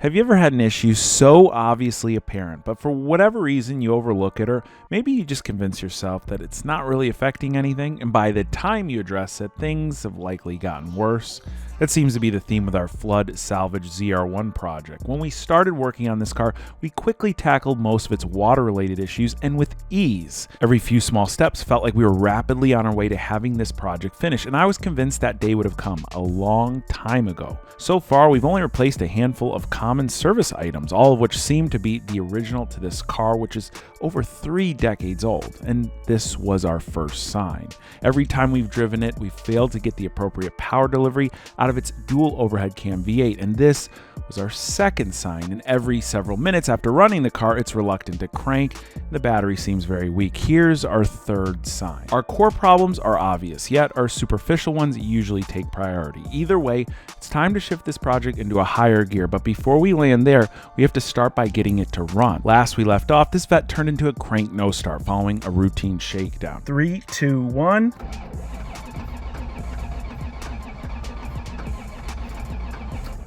Have you ever had an issue so obviously apparent, but for whatever reason you overlook it, or maybe you just convince yourself that it's not really affecting anything, and by the time you address it, things have likely gotten worse? That seems to be the theme with our Flood Salvage ZR1 project. When we started working on this car, we quickly tackled most of its water-related issues, and with ease. Every few small steps felt like we were rapidly on our way to having this project finished, and I was convinced that day would have come a long time ago. So far, we've only replaced a handful of common service items, all of which seem to be the original to this car, which is over 3 decades old, and this was our first sign. Every time we've driven it, we've failed to get the appropriate power delivery out of its dual overhead cam V8, and this was our second sign. And every several minutes after running the car, it's reluctant to crank, and the battery seems very weak. Here's our third sign. Our core problems are obvious, yet our superficial ones usually take priority. Either way, it's time to shift this project into a higher gear, but before we land there, we have to start by getting it to run. Last we left off, this vet turned into a crank no start following a routine shakedown. 3, 2, 1.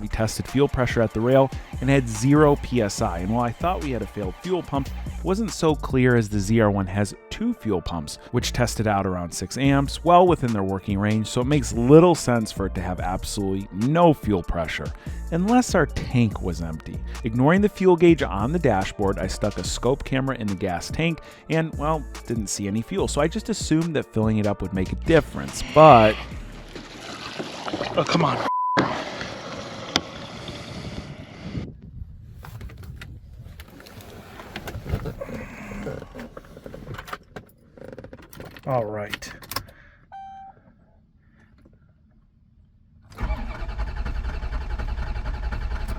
We tested fuel pressure at the rail and had 0 PSI, and while I thought we had a failed fuel pump, it wasn't so clear as the ZR1 has 2 fuel pumps, which tested out around 6 amps, well within their working range, so it makes little sense for it to have absolutely no fuel pressure, unless our tank was empty. Ignoring the fuel gauge on the dashboard, I stuck a scope camera in the gas tank and, well, didn't see any fuel, so I just assumed that filling it up would make a difference, but... Oh, come on. All right.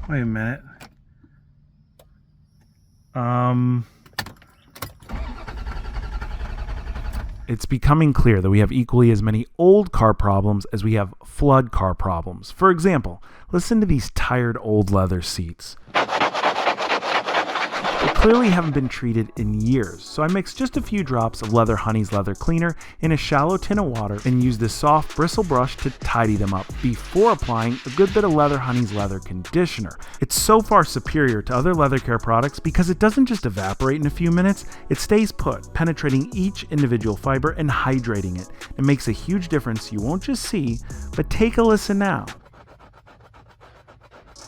Wait a minute. It's becoming clear that we have equally as many old car problems as we have flood car problems. For example, listen to these tired old leather seats. They clearly haven't been treated in years, so I mixed just a few drops of Leather Honey's leather cleaner in a shallow tin of water and used this soft bristle brush to tidy them up before applying a good bit of Leather Honey's leather conditioner. It's so far superior to other leather care products because it doesn't just evaporate in a few minutes, it stays put, penetrating each individual fiber and hydrating it. It makes a huge difference you won't just see, but take a listen now.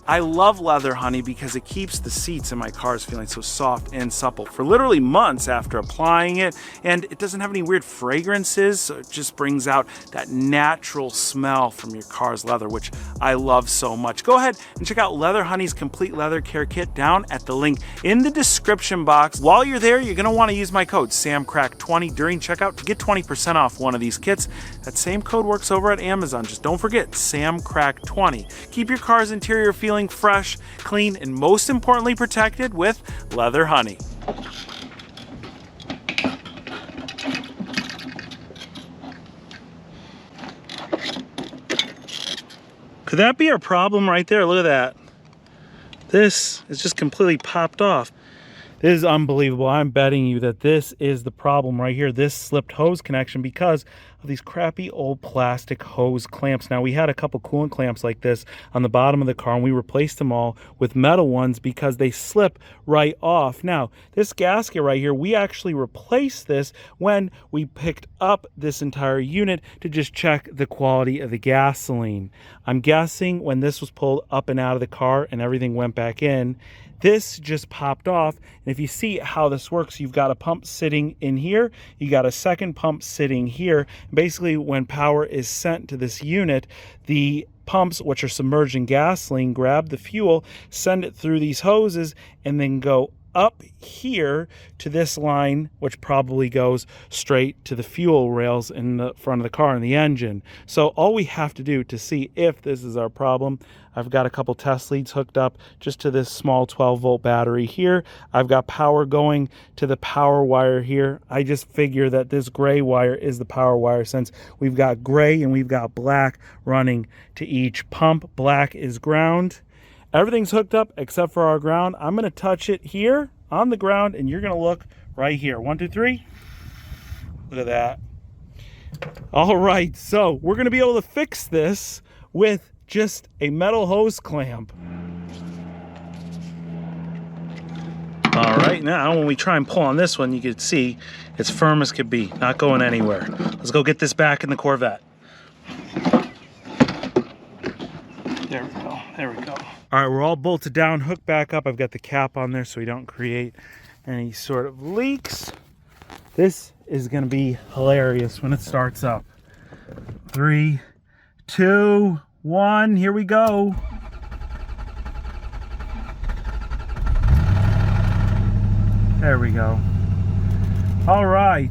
I love Leather Honey because it keeps the seats in my cars feeling so soft and supple for literally months after applying it, and it doesn't have any weird fragrances, so it just brings out that natural smell from your car's leather, which I love so much. Go ahead and check out Leather Honey's complete leather care kit down at the link in the description box. While you're there, you're going to want to use my code SAMCRAC20 during checkout to get 20% off one of these kits. That same code works over at Amazon. Just don't forget SAMCRAC20. Keep your car's interior feeling fresh, clean, and most importantly protected with Leather Honey. Could that be our problem right there? Look at that. This is just completely popped off. This is unbelievable. I'm betting you that this is the problem right here, this slipped hose connection, because of these crappy old plastic hose clamps. Now, we had a couple coolant clamps like this on the bottom of the car, and we replaced them all with metal ones because they slip right off. Now, this gasket right here, we actually replaced this when we picked up this entire unit to just check the quality of the gasoline. I'm guessing when this was pulled up and out of the car and everything went back in, this just popped off. And if you see how this works, you've got a pump sitting in here, you got a second pump sitting here. Basically, when power is sent to this unit, the pumps, which are submerged in gasoline, grab the fuel, send it through these hoses, and then go up here to this line, which probably goes straight to the fuel rails in the front of the car and the engine. So all we have to do to see if this is our problem, I've got a couple test leads hooked up just to this small 12-volt battery here. I've got power going to the power wire here. I just figure that this gray wire is the power wire since we've got gray and we've got black running to each pump. Black is ground. Everything's hooked up except for our ground. I'm going to touch it here on the ground, and you're going to look right here. 1, 2, 3. Look at that. All right, so we're going to be able to fix this with just a metal hose clamp. right now, when we try and pull on this one, you can see it's firm as could be, not going anywhere. Let's go get this back in the Corvette. There we go, there we go. All right, we're all bolted down, hooked back up. I've got the cap on there so we don't create any sort of leaks. This is gonna be hilarious when it starts up. 3, 2, 1, here we go. There we go. All right.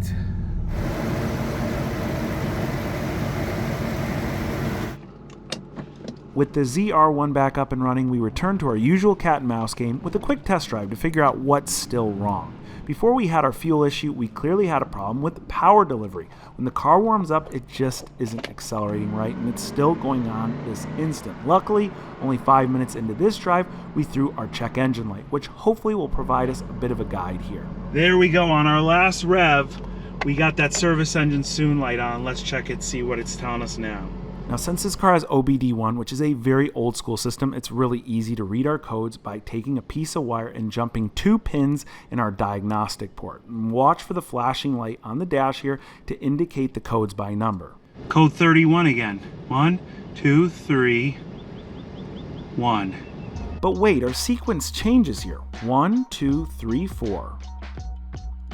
With the ZR1 back up and running, we return to our usual cat and mouse game with a quick test drive to figure out what's still wrong. Before we had our fuel issue, we clearly had a problem with power delivery. When the car warms up, it just isn't accelerating right, and it's still going on this instant. Luckily, only 5 minutes into this drive, we threw our check engine light, which hopefully will provide us a bit of a guide here. There we go, on our last rev, we got that service engine soon light on. Let's check it, see what it's telling us now. Now, since this car has OBD1, which is a very old school system, it's really easy to read our codes by taking a piece of wire and jumping 2 pins in our diagnostic port. And watch for the flashing light on the dash here to indicate the codes by number. Code 31 again. 1, 2, 3, 1. But wait, our sequence changes here. 1, 2, 3, 4.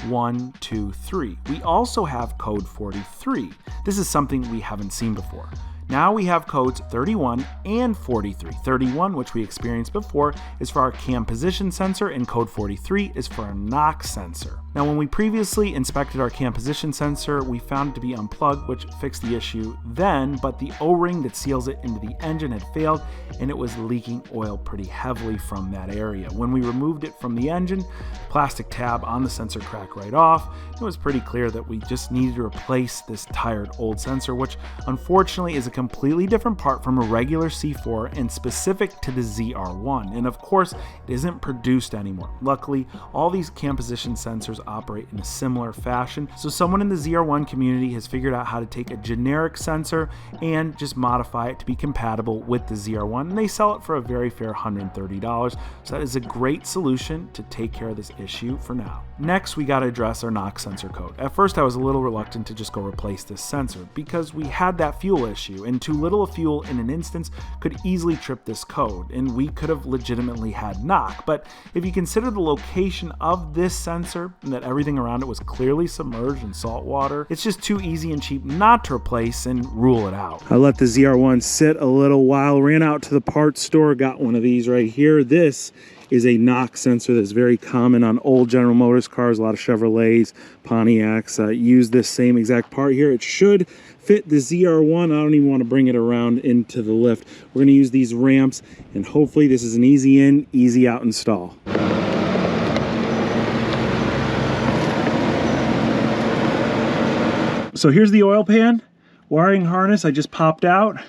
1, 2, 3. We also have code 43. This is something we haven't seen before. Now we have codes 31 and 43. 31, which we experienced before, is for our cam position sensor, and code 43 is for our knock sensor. Now, when we previously inspected our cam position sensor, we found it to be unplugged, which fixed the issue then, but the O-ring that seals it into the engine had failed, and it was leaking oil pretty heavily from that area. When we removed it from the engine, the plastic tab on the sensor cracked right off. It was pretty clear that we just needed to replace this tired old sensor, which unfortunately is a completely different part from a regular C4 and specific to the ZR1. And of course, it isn't produced anymore. Luckily, all these cam position sensors operate in a similar fashion. So someone in the ZR1 community has figured out how to take a generic sensor and just modify it to be compatible with the ZR1. And they sell it for a very fair $130. So that is a great solution to take care of this issue for now. Next, we got to address our knock sensor code. At first, I was a little reluctant to just go replace this sensor because we had that fuel issue, and too little of fuel in an instance could easily trip this code, and we could have legitimately had knock. But if you consider the location of this sensor and that everything around it was clearly submerged in salt water, it's just too easy and cheap not to replace and rule it out. I let the ZR1 sit a little while, ran out to the parts store, got one of these right here. This is a knock sensor that's very common on old General Motors cars. A lot of Chevrolets, Pontiacs use this same exact part here. It should fit the ZR1. I don't even want to bring it around into the lift. We're going to use these ramps, and hopefully this is an easy in, easy out install. So here's the oil pan, wiring harness I just popped out.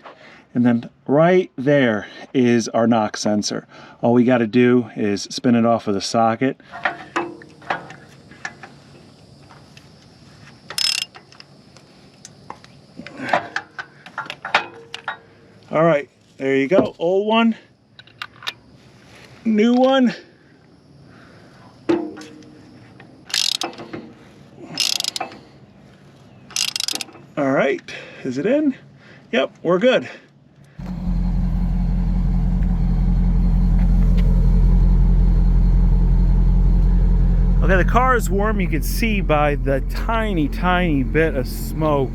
And then right there is our knock sensor. All we got to do is spin it off with a socket. All right, there you go. Old one, new one. All right, is it in? Yep, we're good. Okay, the car is warm. You can see by the tiny bit of smoke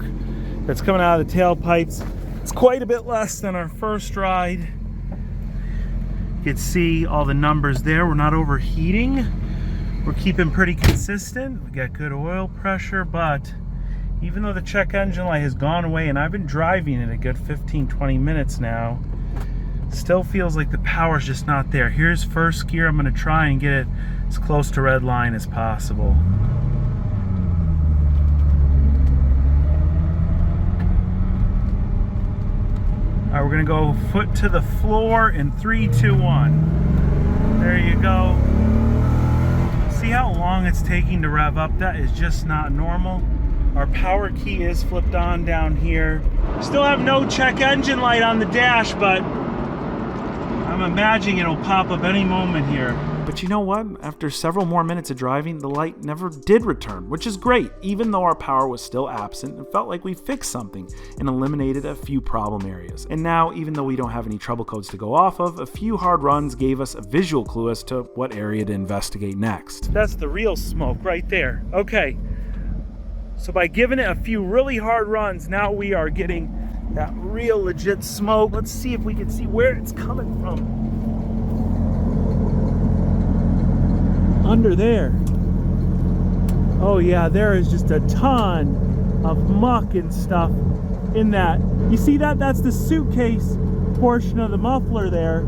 that's coming out of the tailpipes. It's quite a bit less than our first ride. You can see all the numbers there. We're not overheating. We're keeping pretty consistent. We got good oil pressure, but even though the check engine light has gone away and I've been driving it a good 15-20 minutes now, still feels like the power's just not there. Here's first gear. I'm going to try and get it as close to red line as possible. All right, we're going to go foot to the floor in 3, 2, 1. There you go. See how long it's taking to rev up? That is just not normal. Our power key is flipped on down here. Still have no check engine light on the dash, but I'm I'm imagining it'll pop up any moment here. But you know what? After several more minutes of driving, the light never did return, which is great. Even though our power was still absent, it felt like we fixed something and eliminated a few problem areas. And now, even though we don't have any trouble codes to go off of, a few hard runs gave us a visual clue as to what area to investigate next. That's the real smoke right there. Okay. So by giving it a few really hard runs, now we are getting that real legit smoke. Let's see if we can see where it's coming from. Under there. Oh yeah, there is just a ton of muck and stuff in that. You see that? That's the suitcase portion of the muffler there.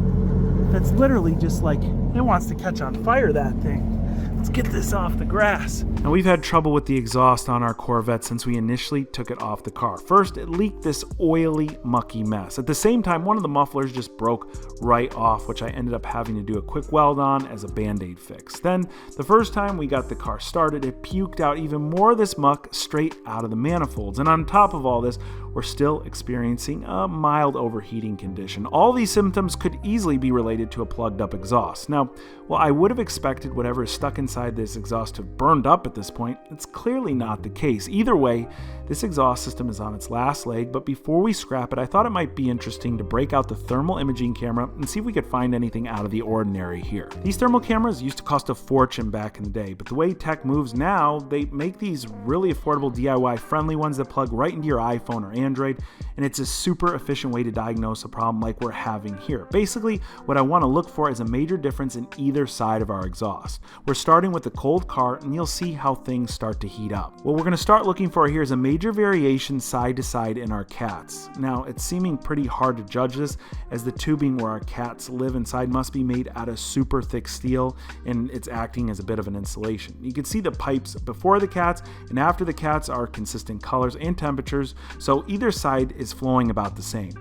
That's literally just like, it wants to catch on fire, that thing. Let's get this off the grass. Now we've had trouble with the exhaust on our Corvette since we initially took it off the car. First, it leaked this oily, mucky mess. At the same time, one of the mufflers just broke right off, which I ended up having to do a quick weld on as a band-aid fix. Then, the first time we got the car started, it puked out even more of this muck straight out of the manifolds. And on top of all this, we're still experiencing a mild overheating condition. All these symptoms could easily be related to a plugged up exhaust. Now, while I would have expected whatever is stuck inside this exhaust to have burned up at this point, it's clearly not the case. Either way, this exhaust system is on its last leg, but before we scrap it, I thought it might be interesting to break out the thermal imaging camera and see if we could find anything out of the ordinary here. These thermal cameras used to cost a fortune back in the day, but the way tech moves now, they make these really affordable DIY friendly ones that plug right into your iPhone or Android, and it's a super efficient way to diagnose a problem like we're having here. Basically, what I want to look for is a major difference in either side of our exhaust. We're starting with the cold car, and you'll see how things start to heat up. What we're going to start looking for here is a major variation side to side in our cats. Now, it's seeming pretty hard to judge this, as the tubing where our cats live inside must be made out of super thick steel, and it's acting as a bit of an insulation. You can see the pipes before the cats and after the cats are consistent colors and temperatures, so either side is flowing about the same.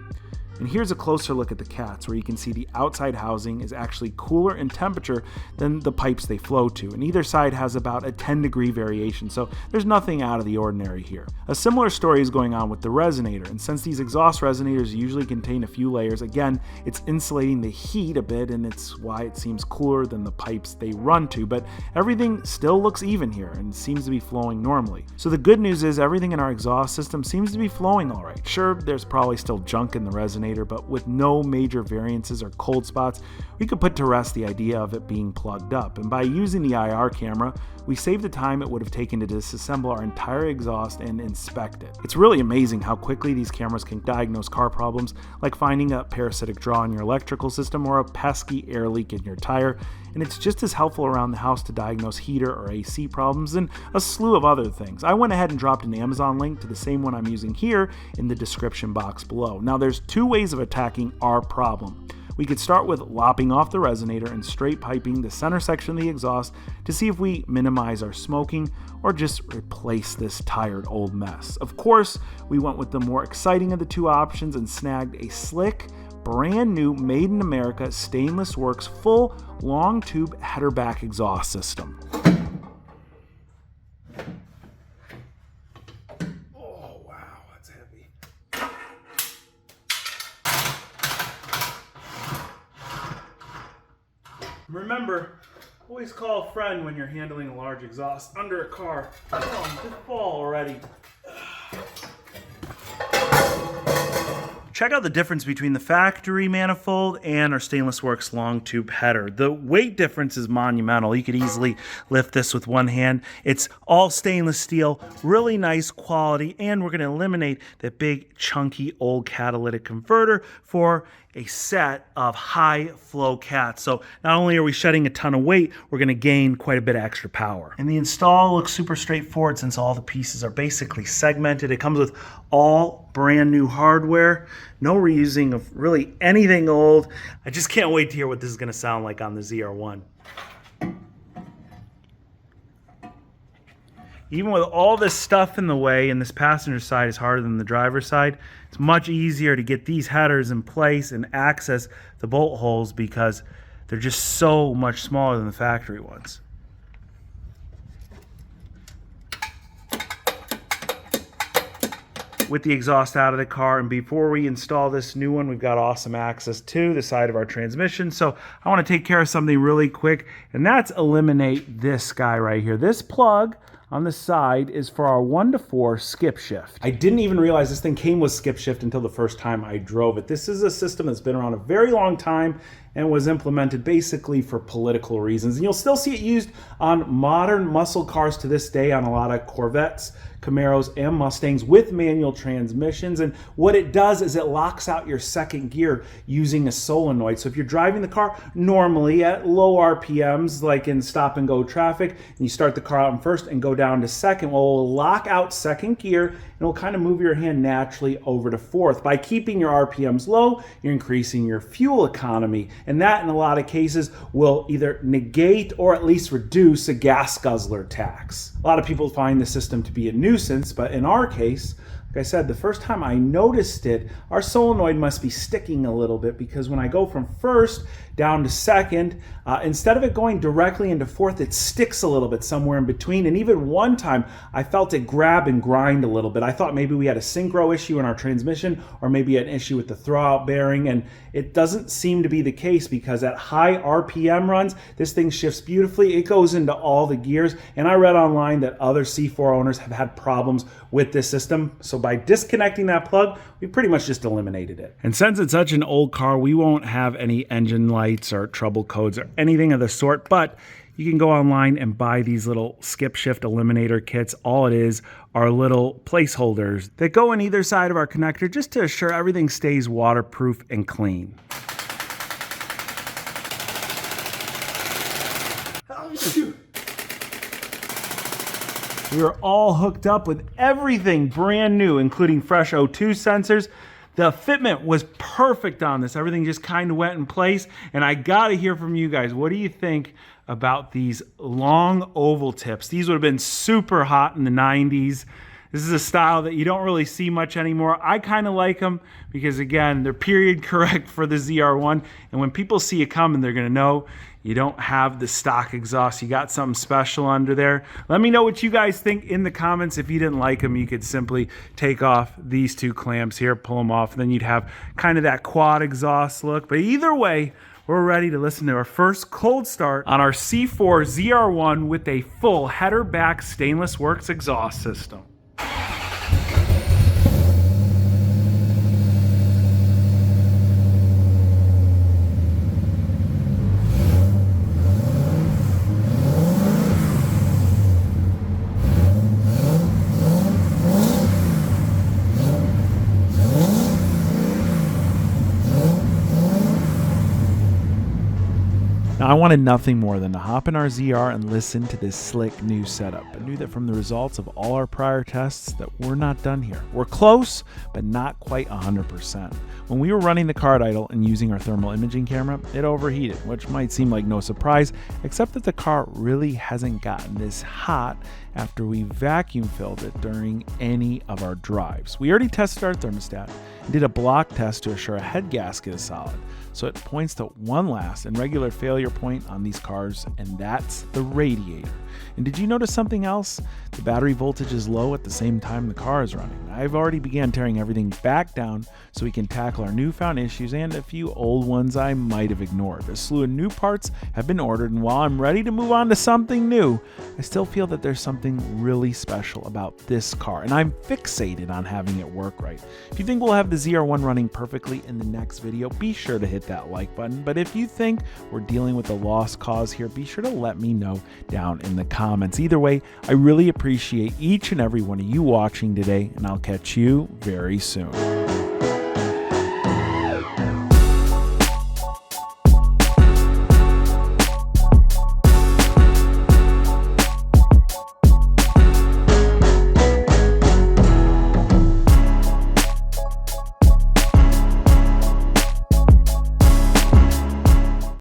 And here's a closer look at the cats, where you can see the outside housing is actually cooler in temperature than the pipes they flow to, and either side has about a 10-degree variation, so there's nothing out of the ordinary here. A similar story is going on with the resonator, and since these exhaust resonators usually contain a few layers, again, it's insulating the heat a bit, and it's why it seems cooler than the pipes they run to, but everything still looks even here and seems to be flowing normally. So the good news is everything in our exhaust system seems to be flowing all right. Sure, there's probably still junk in the resonator, but with no major variances or cold spots, we could put to rest the idea of it being plugged up. And by using the IR camera, we saved the time it would have taken to disassemble our entire exhaust and inspect it. It's really amazing how quickly these cameras can diagnose car problems, like finding a parasitic draw in your electrical system or a pesky air leak in your tire, and it's just as helpful around the house to diagnose heater or AC problems and a slew of other things. I went ahead and dropped an Amazon link to the same one I'm using here in the description box below. Now, there's two ways of attacking our problem. We could start with lopping off the resonator and straight piping the center section of the exhaust to see if we minimize our smoking or just replace this tired old mess. Of course, we went with the more exciting of the two options and snagged a slick, brand new, made in America Stainless Works full long tube header back exhaust system. Oh wow, that's heavy. Remember, always call a friend when you're handling a large exhaust under a car. Oh, just fall already. Check out the difference between the factory manifold and our Stainless Works long tube header. The weight difference is monumental. You could easily lift this with one hand. It's all stainless steel, really nice quality, and we're going to eliminate that big, chunky, old catalytic converter for a set of high flow cats. So not only are we shedding a ton of weight, we're going to gain quite a bit of extra power. And the install looks super straightforward since all the pieces are basically segmented. It comes with all brand new hardware, no reusing of really anything old. I just can't wait to hear what this is going to sound like on the ZR1. Even with all this stuff in the way, and this passenger side is harder than the driver's side, it's much easier to get these headers in place and access the bolt holes because they're just so much smaller than the factory ones. with the exhaust out of the car. And before we install this new one, we've got awesome access to the side of our transmission. So I want to take care of something really quick, and that's eliminate this guy right here. This plug on the side is for our 1-to-4 skip shift. I didn't even realize this thing came with skip shift until the first time I drove it. This is a system that's been around a very long time and was implemented basically for political reasons. And you'll still see it used on modern muscle cars to this day, on a lot of Corvettes, Camaros, and Mustangs with manual transmissions. And what it does is it locks out your second gear using a solenoid. So if you're driving the car normally at low RPMs, like in stop and go traffic, and you start the car out in first and go down to second, well, it'll lock out second gear and it'll kind of move your hand naturally over to fourth. By keeping your RPMs low, you're increasing your fuel economy. And that, in a lot of cases, will either negate or at least reduce a gas guzzler tax. A lot of people find the system to be a nuisance, but in our case, like I said, the first time I noticed it, our solenoid must be sticking a little bit, because when I go from first down to second, instead of it going directly into fourth, it sticks a little bit somewhere in between. And even one time I felt it grab and grind a little bit. I thought maybe we had a synchro issue in our transmission, or maybe an issue with the throwout bearing, and it doesn't seem to be the case, because at high RPM runs, this thing shifts beautifully. It goes into all the gears, and I read online that other C4 owners have had problems with this system. So by disconnecting that plug, we pretty much just eliminated it. And since it's such an old car, we won't have any engine lights or trouble codes or anything of the sort, but you can go online and buy these little skip shift eliminator kits. All it is are little placeholders that go in either side of our connector, just to assure everything stays waterproof and clean. Oh, shoot. We are all hooked up with everything brand new, including fresh O2 sensors. The fitment was perfect on this. Everything just kind of went in place. And I gotta hear from you guys. What do you think about these long oval tips? These would have been super hot in the 90s. This is a style that you don't really see much anymore. I kind of like them because, again, they're period correct for the ZR1. And when people see it coming, they're gonna know you don't have the stock exhaust. You got something special under there. Let me know what you guys think in the comments. If you didn't like them, you could simply take off these two clamps here, pull them off, and then you'd have kind of that quad exhaust look. But either way, we're ready to listen to our first cold start on our C4 ZR1 with a full header back stainless works exhaust system. Now, I wanted nothing more than to hop in our ZR and listen to this slick new setup, but knew that from the results of all our prior tests that we're not done here. We're close, but not quite 100%. When we were running the car at idle and using our thermal imaging camera, it overheated, which might seem like no surprise, except that the car really hasn't gotten this hot after we vacuum filled it during any of our drives. We already tested our thermostat and did a block test to assure a head gasket is solid. So it points to one last and regular failure point on these cars, and that's the radiator. And did you notice something else? The battery voltage is low at the same time the car is running. I've already began tearing everything back down so we can tackle our newfound issues and a few old ones I might have ignored. A slew of new parts have been ordered, and while I'm ready to move on to something new, I still feel that there's something really special about this car, and I'm fixated on having it work right. If you think we'll have the ZR1 running perfectly in the next video, be sure to hit that like button. But if you think we're dealing with a lost cause here, be sure to let me know down in the comments. Either way, I really appreciate each and every one of you watching today, and I'll catch you very soon.